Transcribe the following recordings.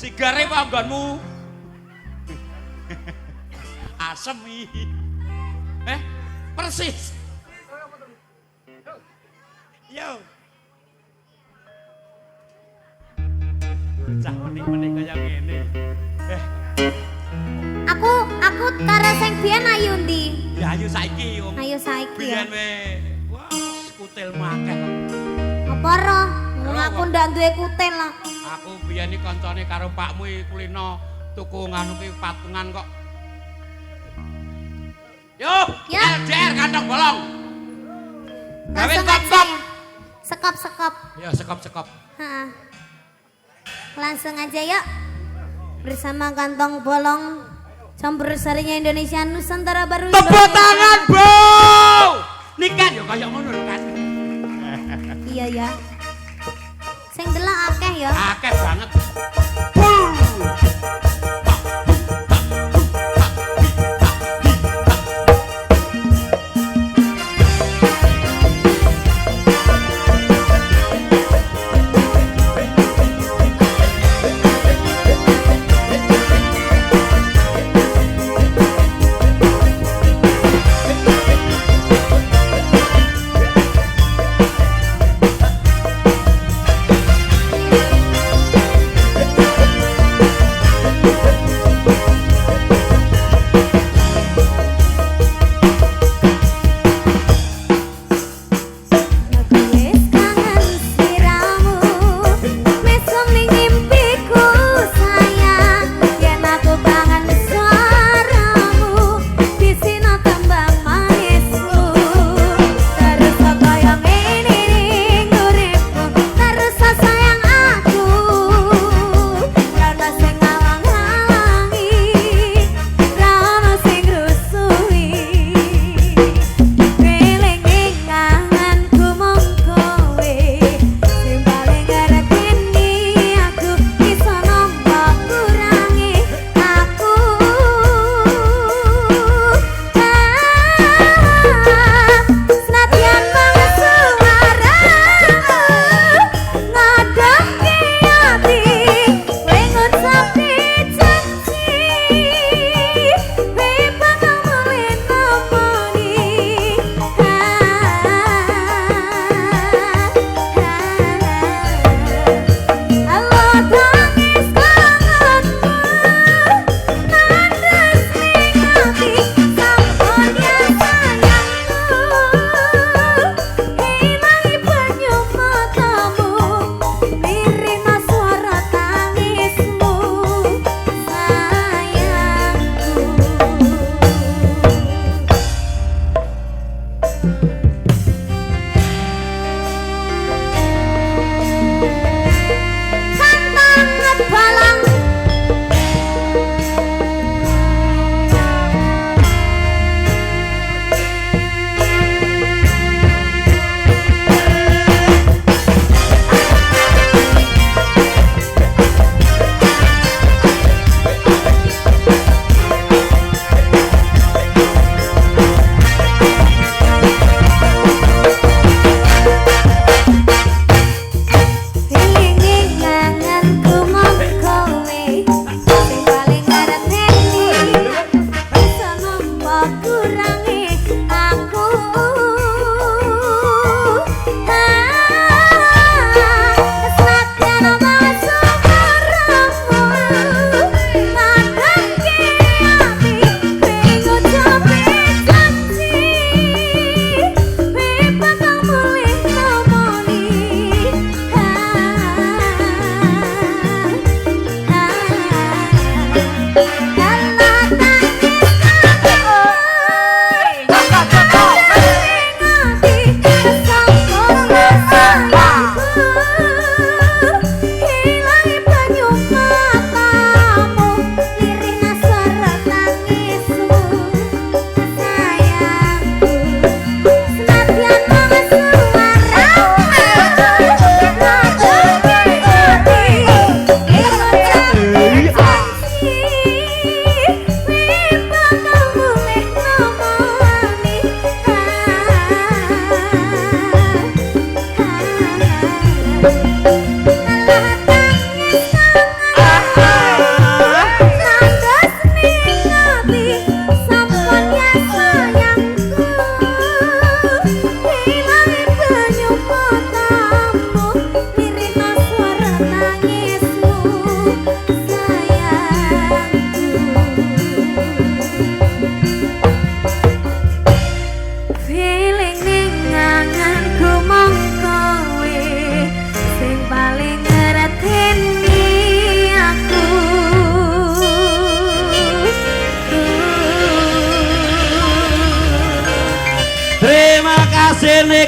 Sigare panggonmu. Asem iki. Persis. Yo. Bocah menik-menik kaya ngene. Aku karo sing biyen ayu ndi? Ya ayo saiki wong. Ayo saiki ya. Biyen we wah kutilmu akeh. Apa roh? Wong aku ndak duwe kutil lah. Aku biyen iki kancane karo pakmu iki kulino tuku nganu ki patungan kok. Yo, ya. LDR kantong bolong. Gawe Langsung top-top. Sekop-sekop. Ya sekop-sekop. Heeh. Langsung aja yuk. Bersama kantong bolong campur sarinya Indonesia Nusantara baru. Tepuk tangan, Bu. Nikah yo kaya ngono lho kan. Iya ya. Sing delok akeh ya. Akeh banget.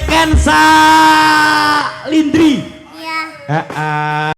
Kensa Lindri. Iya. Heeh.